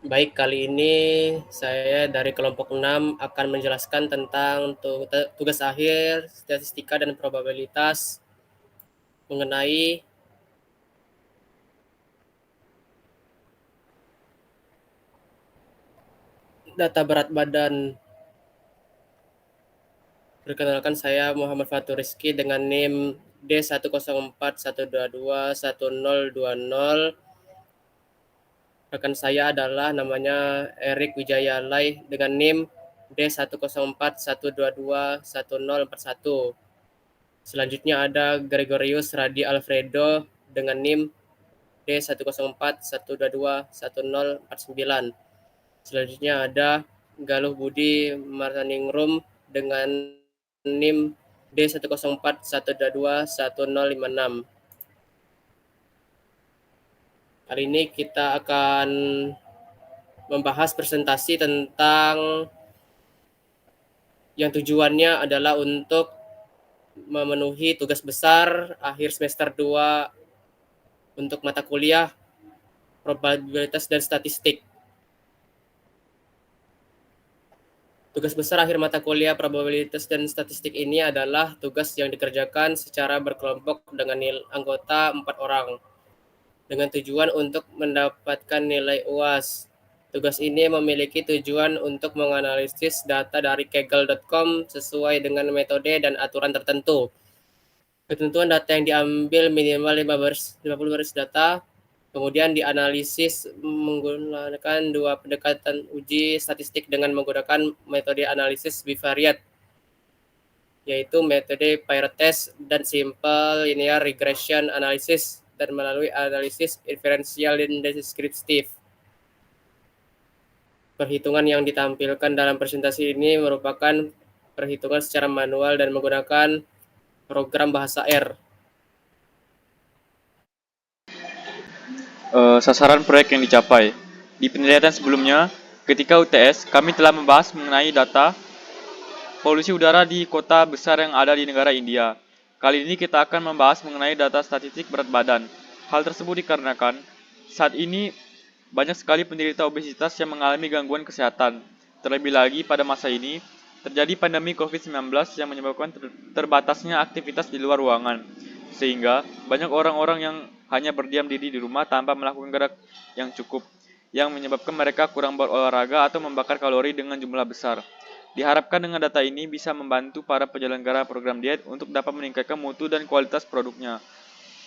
Baik, kali ini saya dari kelompok 6 akan menjelaskan tentang tugas akhir, statistika dan probabilitas mengenai data berat badan. Perkenalkan, saya Muhammad Fatur Rizky dengan NIM D10412210020. Rekan saya adalah namanya Erik Wijaya Lai dengan NIM D10412210041. Selanjutnya ada Gregorius Radi Alfredo dengan NIM D10412210049. Selanjutnya ada Galuh Budi Martaningrum dengan NIM D10412210056. Kali ini kita akan membahas presentasi tentang yang tujuannya adalah untuk memenuhi tugas besar akhir semester 2 untuk mata kuliah probabilitas dan statistik. Tugas besar akhir mata kuliah probabilitas dan statistik ini adalah tugas yang dikerjakan secara berkelompok dengan anggota 4 orang dengan tujuan untuk mendapatkan nilai UAS. Tugas ini memiliki tujuan untuk menganalisis data dari kaggle.com sesuai dengan metode dan aturan tertentu. Ketentuan data yang diambil minimal 50 baris data, kemudian dianalisis menggunakan dua pendekatan uji statistik dengan menggunakan metode analisis bivariate, yaitu metode Pirot test dan simple linear regression analysis, dan melalui analisis inferensial dan deskriptif. Perhitungan yang ditampilkan dalam presentasi ini merupakan perhitungan secara manual dan menggunakan program bahasa R. Sasaran proyek yang dicapai. Di penelitian sebelumnya, ketika UTS, kami telah membahas mengenai data polusi udara di kota besar yang ada di negara India. Kali ini kita akan membahas mengenai data statistik berat badan. Hal tersebut dikarenakan saat ini banyak sekali penderita obesitas yang mengalami gangguan kesehatan. Terlebih lagi pada masa ini, terjadi pandemi COVID-19 yang menyebabkan terbatasnya aktivitas di luar ruangan. Sehingga banyak orang-orang yang hanya berdiam diri di rumah tanpa melakukan gerak yang cukup, yang menyebabkan mereka kurang berolahraga atau membakar kalori dengan jumlah besar. Diharapkan dengan data ini bisa membantu para penyelenggara program diet untuk dapat meningkatkan mutu dan kualitas produknya,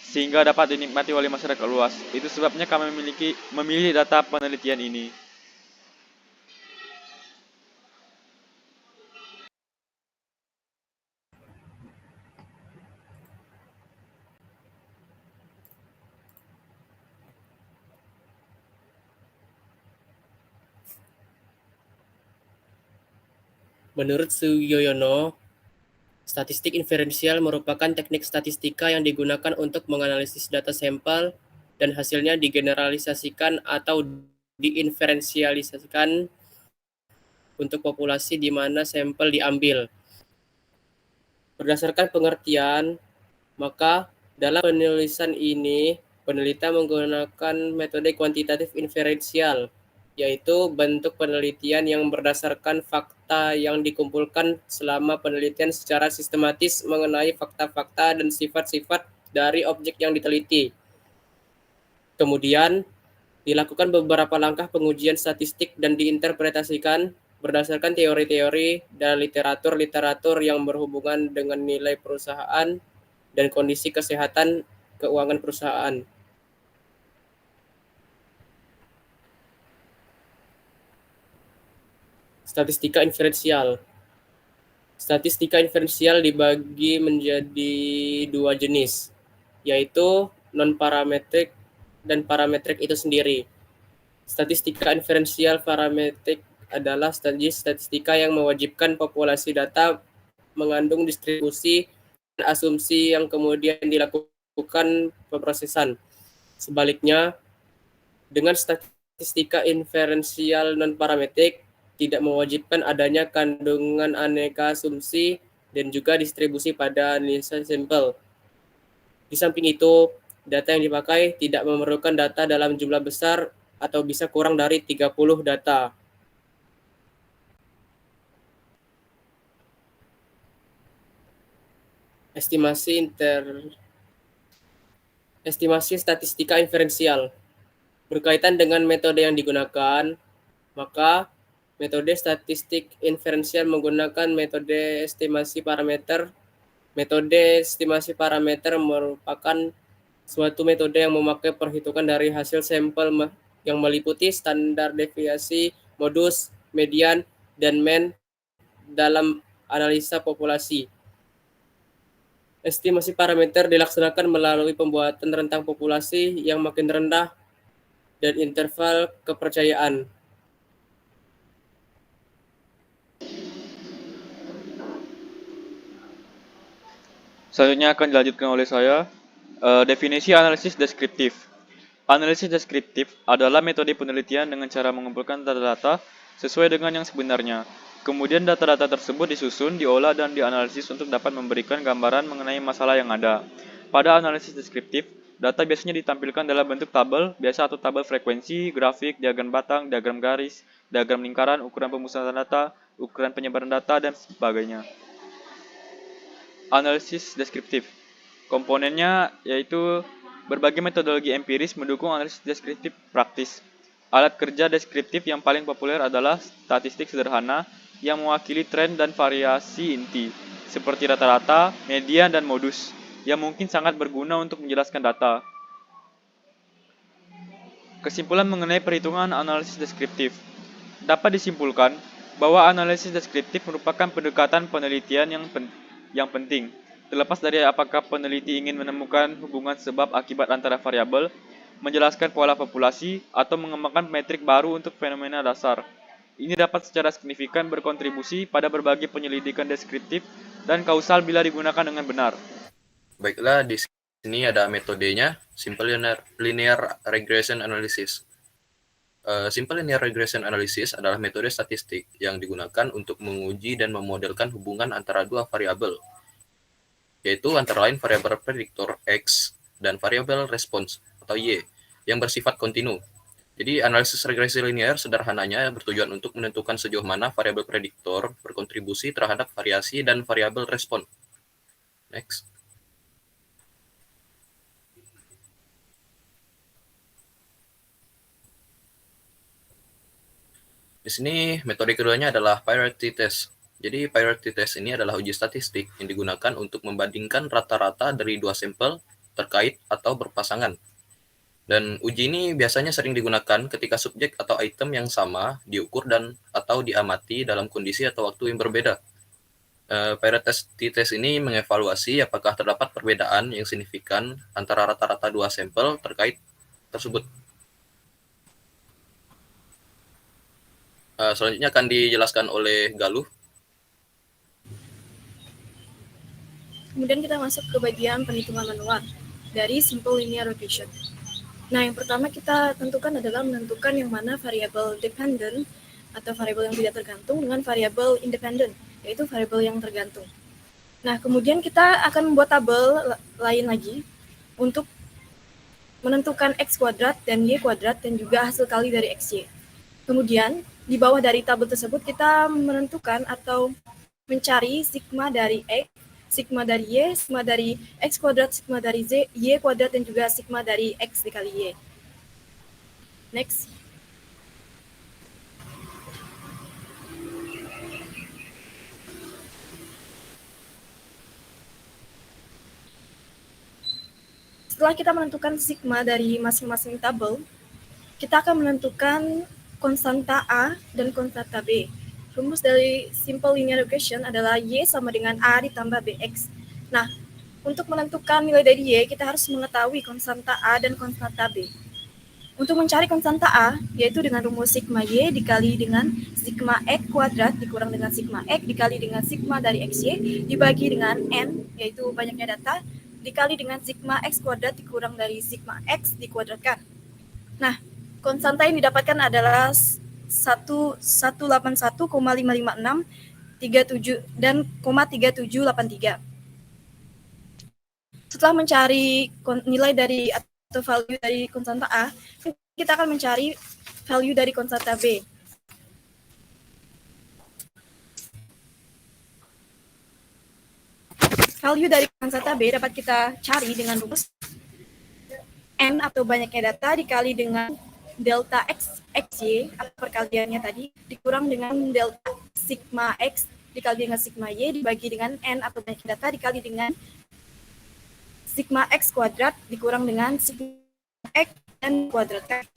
sehingga dapat dinikmati oleh masyarakat luas. Itu sebabnya kami memilih data penelitian ini. Menurut Suyoyono, statistik inferensial merupakan teknik statistika yang digunakan untuk menganalisis data sampel dan hasilnya digeneralisasikan atau diinferensialisasikan untuk populasi di mana sampel diambil. Berdasarkan pengertian, maka dalam penulisan ini, peneliti menggunakan metode kuantitatif inferensial, yaitu bentuk penelitian yang berdasarkan fakta yang dikumpulkan selama penelitian secara sistematis mengenai fakta-fakta dan sifat-sifat dari objek yang diteliti. Kemudian, dilakukan beberapa langkah pengujian statistik dan diinterpretasikan berdasarkan teori-teori dan literatur-literatur yang berhubungan dengan nilai perusahaan dan kondisi kesehatan keuangan perusahaan. Statistika inferensial. Statistika inferensial dibagi menjadi dua jenis, yaitu non-parametrik dan parametrik itu sendiri. Statistika inferensial parametrik adalah statistika yang mewajibkan populasi data mengandung distribusi dan asumsi yang kemudian dilakukan pemrosesan. Sebaliknya, dengan statistika inferensial non-parametrik tidak mewajibkan adanya kandungan aneka asumsi dan juga distribusi pada nilai sampel. Di samping itu, data yang dipakai tidak memerlukan data dalam jumlah besar atau bisa kurang dari 30 data. Estimasi statistika inferensial. Berkaitan dengan metode yang digunakan, maka metode statistik inferensial menggunakan metode estimasi parameter. Metode estimasi parameter merupakan suatu metode yang memakai perhitungan dari hasil sampel yang meliputi standar deviasi, modus, median, dan mean dalam analisa populasi. Estimasi parameter dilaksanakan melalui pembuatan rentang populasi yang makin rendah dan interval kepercayaan. Selanjutnya akan dilanjutkan oleh saya. Definisi analisis deskriptif. Analisis deskriptif adalah metode penelitian dengan cara mengumpulkan data-data sesuai dengan yang sebenarnya. Kemudian data-data tersebut disusun, diolah, dan dianalisis untuk dapat memberikan gambaran mengenai masalah yang ada. Pada analisis deskriptif, data biasanya ditampilkan dalam bentuk tabel, biasa atau tabel frekuensi, grafik, diagram batang, diagram garis, diagram lingkaran, ukuran pemusatan data, ukuran penyebaran data, dan sebagainya. Analisis deskriptif. Komponennya yaitu berbagai metodologi empiris mendukung analisis deskriptif praktis. Alat kerja deskriptif yang paling populer adalah statistik sederhana yang mewakili tren dan variasi inti, seperti rata-rata, median, dan modus, yang mungkin sangat berguna untuk menjelaskan data. Kesimpulan mengenai perhitungan analisis deskriptif. Dapat disimpulkan bahwa analisis deskriptif merupakan pendekatan penelitian yang penting. Terlepas dari apakah peneliti ingin menemukan hubungan sebab akibat antara variabel, menjelaskan pola populasi, atau mengembangkan metrik baru untuk fenomena dasar. Ini dapat secara signifikan berkontribusi pada berbagai penyelidikan deskriptif dan kausal bila digunakan dengan benar. Baiklah, di sini ada metodenya, Simple Linear Regression Analysis. Simple Linear Regression Analysis adalah metode statistik yang digunakan untuk menguji dan memodelkan hubungan antara dua variabel, yaitu antara lain variabel prediktor X dan variabel respons atau Y yang bersifat kontinu. Jadi analisis regresi linear sederhananya bertujuan untuk menentukan sejauh mana variabel prediktor berkontribusi terhadap variasi dan variabel respon. Next. Di sini metode keduanya adalah priority test. Jadi priority test ini adalah uji statistik yang digunakan untuk membandingkan rata-rata dari dua sampel terkait atau berpasangan. Dan uji ini biasanya sering digunakan ketika subjek atau item yang sama diukur dan atau diamati dalam kondisi atau waktu yang berbeda. Priority test ini mengevaluasi apakah terdapat perbedaan yang signifikan antara rata-rata dua sampel terkait tersebut. Selanjutnya akan dijelaskan oleh Galuh. Kemudian kita masuk ke bagian perhitungan manual dari Simple Linear Regression. Nah, yang pertama kita tentukan adalah menentukan yang mana variabel dependent atau variabel yang tidak tergantung dengan variabel independent, yaitu variabel yang tergantung. Nah, kemudian kita akan membuat tabel lain lagi untuk menentukan X kuadrat dan Y kuadrat dan juga hasil kali dari XY. Kemudian, di bawah dari tabel tersebut kita menentukan atau mencari sigma dari X, sigma dari Y, sigma dari X kuadrat, sigma dari Z, Y kuadrat, dan juga sigma dari X dikali Y. Next. Setelah kita menentukan sigma dari masing-masing tabel, kita akan menentukan konstanta A dan konstanta B. Rumus dari Simple Linear Regression adalah Y sama dengan A ditambah BX. Nah, untuk menentukan nilai dari Y, kita harus mengetahui konstanta A dan konstanta B. Untuk mencari konstanta A, yaitu dengan rumus sigma Y dikali dengan sigma X kuadrat dikurang dengan sigma X dikali dengan sigma dari XY dibagi dengan N, yaitu banyaknya data, dikali dengan sigma X kuadrat dikurang dari sigma X dikuadratkan. Nah, konstanta yang didapatkan adalah 181,556 dan 3783. Setelah mencari nilai dari atau value dari konstanta A, kita akan mencari value dari konstanta B. Value dari konstanta B dapat kita cari dengan rumus N atau banyaknya data dikali dengan delta X, XY, atau perkaliannya tadi, dikurang dengan delta sigma X dikali dengan sigma Y dibagi dengan N atau banyaknya data dikali dengan sigma X kuadrat dikurang dengan sigma X dan kuadrat.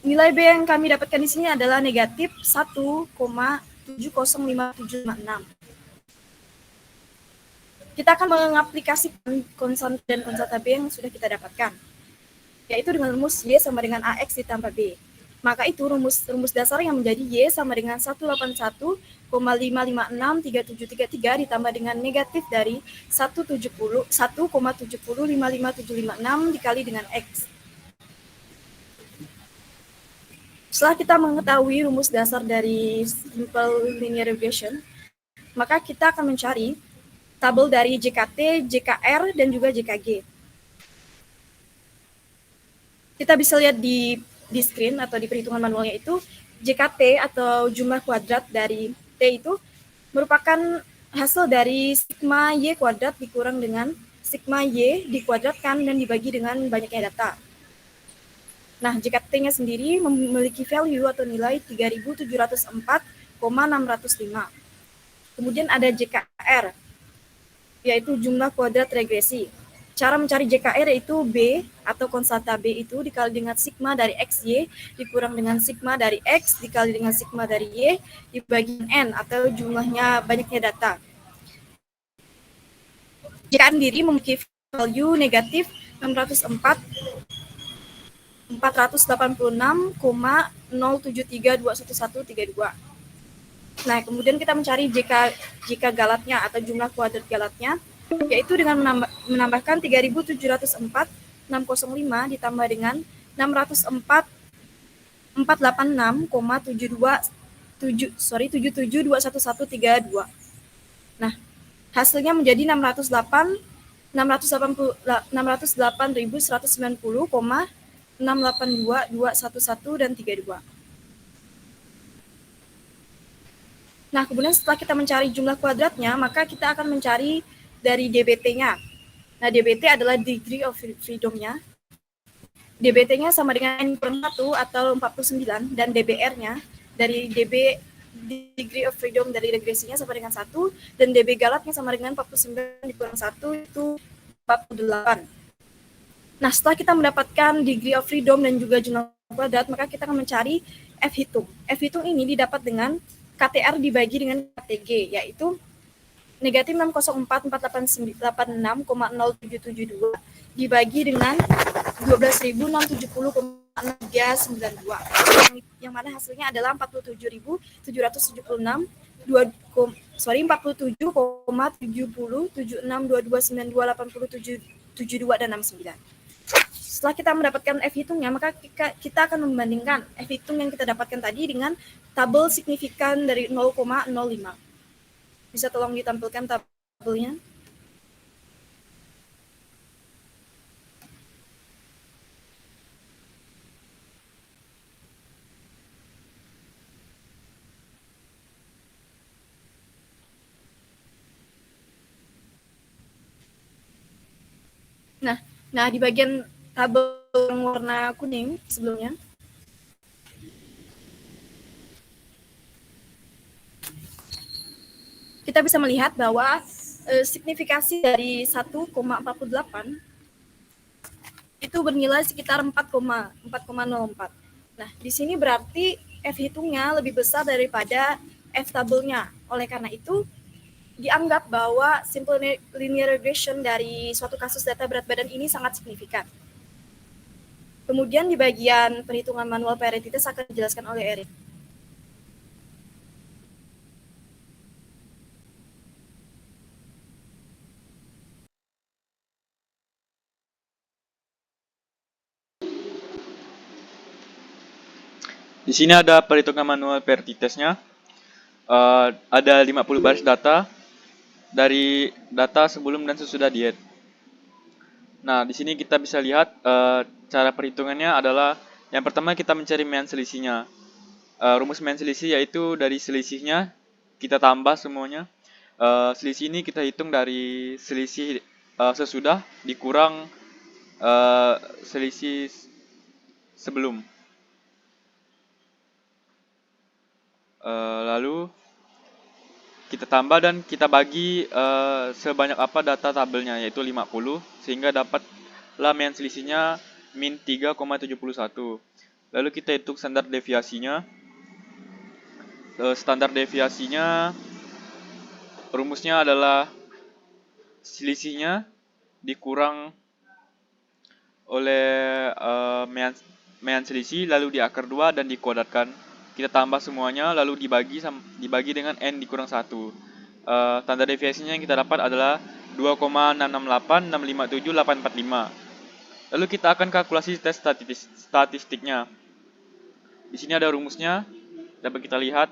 Nilai B yang kami dapatkan di sini adalah negatif 1,705756. Kita akan mengaplikasikan konstanta dan konstanta B yang sudah kita dapatkan, yaitu dengan rumus Y sama dengan AX ditambah B. Maka itu rumus dasar yang menjadi Y sama dengan 181,5563733 ditambah dengan negatif dari 1,70,55756 dikali dengan X. Setelah kita mengetahui rumus dasar dari simple linear regression, maka kita akan mencari tabel dari JKT, JKR, dan juga JKG. Kita bisa lihat di screen atau di perhitungan manualnya itu, JKT atau jumlah kuadrat dari T itu merupakan hasil dari sigma Y kuadrat dikurang dengan sigma Y dikuadratkan dan dibagi dengan banyaknya data. Nah, JKT-nya sendiri memiliki value atau nilai 3704,605. Kemudian ada JKR, yaitu jumlah kuadrat regresi. Cara mencari JKR yaitu B atau konstanta B itu dikali dengan sigma dari XY dikurang dengan sigma dari X dikali dengan sigma dari Y dibagi N atau jumlahnya banyaknya data. JKR sendiri memiliki value negatif 486,073211132. Nah, kemudian kita mencari JK galatnya atau jumlah kuadrat galatnya, yaitu dengan menambahkan 3704,605 ditambah dengan 7721132. Nah, hasilnya menjadi 608.190,682,211 dan 32. Nah, kemudian setelah kita mencari jumlah kuadratnya, maka kita akan mencari dari DBT-nya. Nah, DBT adalah degree of freedom-nya. DBT-nya sama dengan N/1 atau 49, dan DBR-nya dari degree of freedom dari regresinya sama dengan 1, dan DB galatnya sama dengan 49 dikurang 1, itu 48. Nah, setelah kita mendapatkan degree of freedom dan juga jumlah kuadrat, maka kita akan mencari F-hitung. F-hitung ini didapat dengan KTR dibagi dengan KTG, yaitu negatif 604.486,0772 dibagi dengan 12.670,392, yang mana hasilnya adalah 47,70,70,72,72 dan 69. Setelah kita mendapatkan F-hitungnya, maka kita akan membandingkan F-hitung yang kita dapatkan tadi dengan tabel signifikan dari 0,05. Bisa tolong ditampilkan tabelnya? Nah, di bagian tabel yang warna kuning sebelumnya, kita bisa melihat bahwa signifikasi dari 1,48 itu bernilai sekitar 4,04. Nah, di sini berarti F-hitungnya lebih besar daripada F-tabelnya. Oleh karena itu, dianggap bahwa simple linear regression dari suatu kasus data berat badan ini sangat signifikan. Kemudian di bagian perhitungan manual varieties akan dijelaskan oleh Erik. Di sini ada perhitungan manual varieties-nya. Ada 50 baris data dari data sebelum dan sesudah diet. Nah, di sini kita bisa lihat cara perhitungannya adalah Yang pertama kita mencari mean selisihnya. Rumus mean selisih yaitu dari selisihnya kita tambah semuanya. Selisih ini kita hitung dari selisih sesudah dikurang selisih sebelum. Lalu kita tambah dan kita bagi sebanyak apa data tabelnya, yaitu 50, sehingga dapatlah mean selisihnya min 3,71. Lalu kita hitung standar deviasinya. Standar deviasinya rumusnya adalah selisihnya dikurang oleh mean selisih, lalu diakar 2 dan dikuadratkan. Kita tambah semuanya, lalu dibagi dengan n dikurang 1. Standar deviasinya yang kita dapat adalah 2,668657,845. Lalu kita akan kalkulasi tes statistiknya. Di sini ada rumusnya, dapat kita lihat,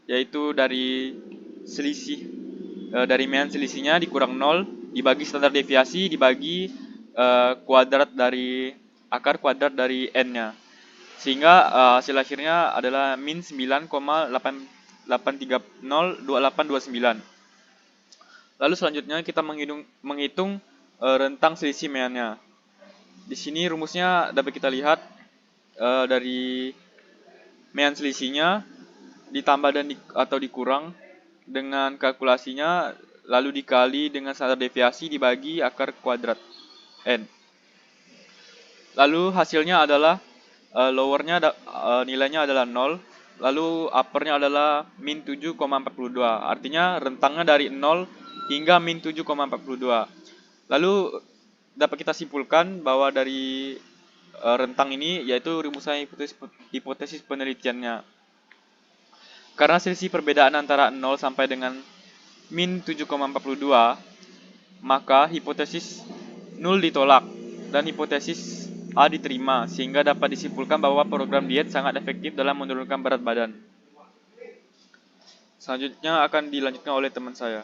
yaitu dari selisih dari mean selisihnya dikurang 0 dibagi standar deviasi dibagi kuadrat dari akar kuadrat dari n-nya, sehingga hasil akhirnya adalah min 9,8302829. Lalu selanjutnya kita menghitung rentang selisih mean-nya. Di sini rumusnya dapat kita lihat dari mean selisihnya ditambah atau dikurang dengan kalkulasinya, lalu dikali dengan standar deviasi dibagi akar kuadrat n. Lalu hasilnya adalah lowernya nilainya adalah 0, lalu uppernya adalah min 7,42. Artinya rentangnya dari 0 hingga min 7,42. Lalu dapat kita simpulkan bahwa dari rentang ini yaitu rumusnya hipotesis penelitiannya. Karena selisih perbedaan antara 0 sampai dengan min 7,42, maka hipotesis 0 ditolak dan hipotesis A diterima, sehingga dapat disimpulkan bahwa program diet sangat efektif dalam menurunkan berat badan. Selanjutnya akan dilanjutkan oleh teman saya.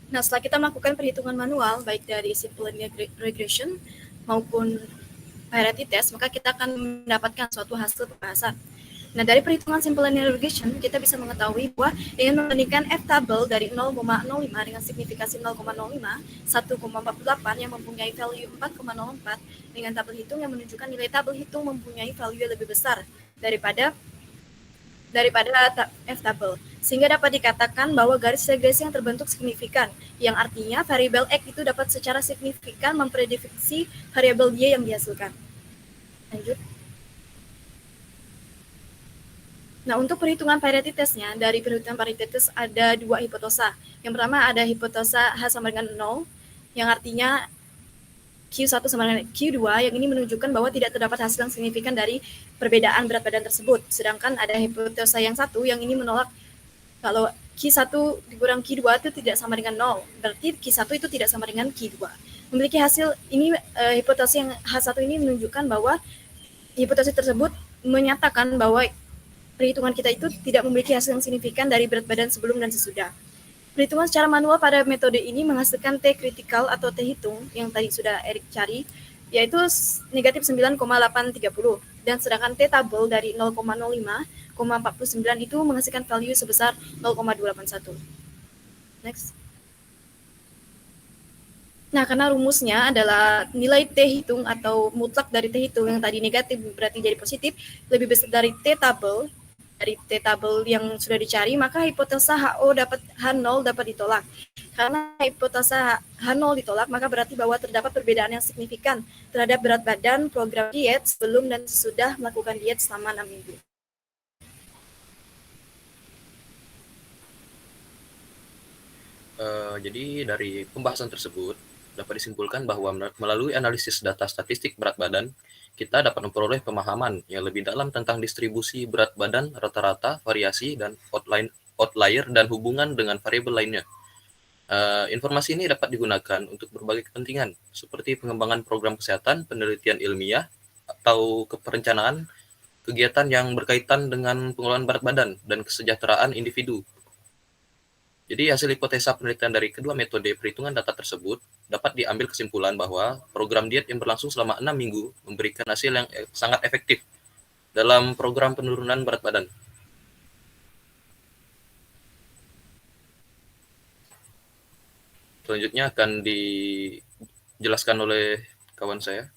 Nah, setelah kita melakukan perhitungan manual, baik dari simple linear regression maupun parity test, maka kita akan mendapatkan suatu hasil pembahasan. Nah, dari perhitungan simple linear regression, kita bisa mengetahui bahwa ingin membandingkan f-table dari 0,05 dengan signifikasi 0,05, 1,48 yang mempunyai value 4,04 dengan tabel hitung yang menunjukkan nilai tabel hitung mempunyai value yang lebih besar daripada f-table, sehingga dapat dikatakan bahwa garis regresi yang terbentuk signifikan, yang artinya variabel X itu dapat secara signifikan memprediksi variabel Y yang dihasilkan. Lanjut. Nah, untuk perhitungan parity test-nya, dari perhitungan parity test ada dua hipotesa. Yang pertama ada hipotesa H sama dengan 0, yang artinya Q1 sama dengan Q2, yang ini menunjukkan bahwa tidak terdapat hasil yang signifikan dari perbedaan berat badan tersebut. Sedangkan ada hipotesa yang satu, yang ini menolak kalau Q1 dikurang Q2 itu tidak sama dengan 0. Berarti Q1 itu tidak sama dengan Q2. Memiliki hasil ini, hipotesa yang H1 ini menunjukkan bahwa hipotesa tersebut menyatakan bahwa perhitungan kita itu tidak memiliki hasil yang signifikan dari berat badan sebelum dan sesudah. Perhitungan secara manual pada metode ini menghasilkan T kritikal atau T hitung yang tadi sudah Erik cari, yaitu negatif 9,830. Dan sedangkan T tabel dari 0,05,49 itu menghasilkan value sebesar 0,281. Next. Nah, karena rumusnya adalah nilai T hitung atau mutlak dari T hitung yang tadi negatif berarti jadi positif, lebih besar dari T tabel, yang sudah dicari, maka hipotesa H0 dapat ditolak. Karena hipotesa H0 ditolak, maka berarti bahwa terdapat perbedaan yang signifikan terhadap berat badan program diet sebelum dan sesudah melakukan diet selama 6 minggu. Jadi dari pembahasan tersebut dapat disimpulkan bahwa melalui analisis data statistik berat badan, kita dapat memperoleh pemahaman yang lebih dalam tentang distribusi berat badan rata-rata, variasi, dan outlier dan hubungan dengan variabel lainnya. Informasi ini dapat digunakan untuk berbagai kepentingan, seperti pengembangan program kesehatan, penelitian ilmiah, atau perencanaan kegiatan yang berkaitan dengan pengelolaan berat badan dan kesejahteraan individu. Jadi hasil hipotesa penelitian dari kedua metode perhitungan data tersebut dapat diambil kesimpulan bahwa program diet yang berlangsung selama 6 minggu memberikan hasil yang sangat efektif dalam program penurunan berat badan. Selanjutnya akan dijelaskan oleh kawan saya.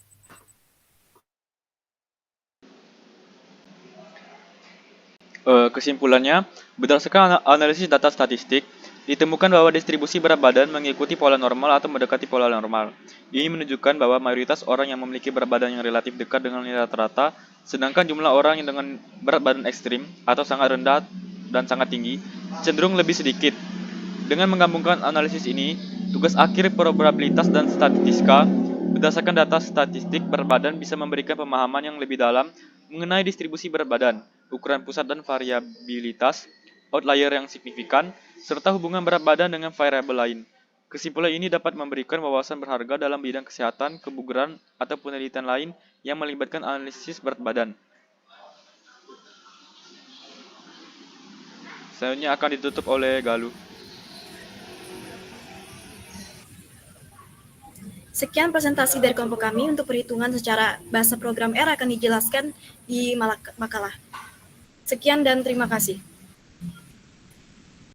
Kesimpulannya, berdasarkan analisis data statistik, ditemukan bahwa distribusi berat badan mengikuti pola normal atau mendekati pola normal. Ini menunjukkan bahwa mayoritas orang yang memiliki berat badan yang relatif dekat dengan nilai rata-rata, sedangkan jumlah orang yang dengan berat badan ekstrim atau sangat rendah dan sangat tinggi cenderung lebih sedikit. Dengan menggabungkan analisis ini, tugas akhir probabilitas dan statistika berdasarkan data statistik berat badan bisa memberikan pemahaman yang lebih dalam mengenai distribusi berat badan, ukuran pusat dan variabilitas, outlier yang signifikan, serta hubungan berat badan dengan variabel lain. Kesimpulan ini dapat memberikan wawasan berharga dalam bidang kesehatan, kebugaran, atau penelitian lain yang melibatkan analisis berat badan. Selanjutnya akan ditutup oleh Galuh. Sekian presentasi dari kelompok kami untuk perhitungan secara bahasa program R akan dijelaskan di makalah. Sekian dan terima kasih.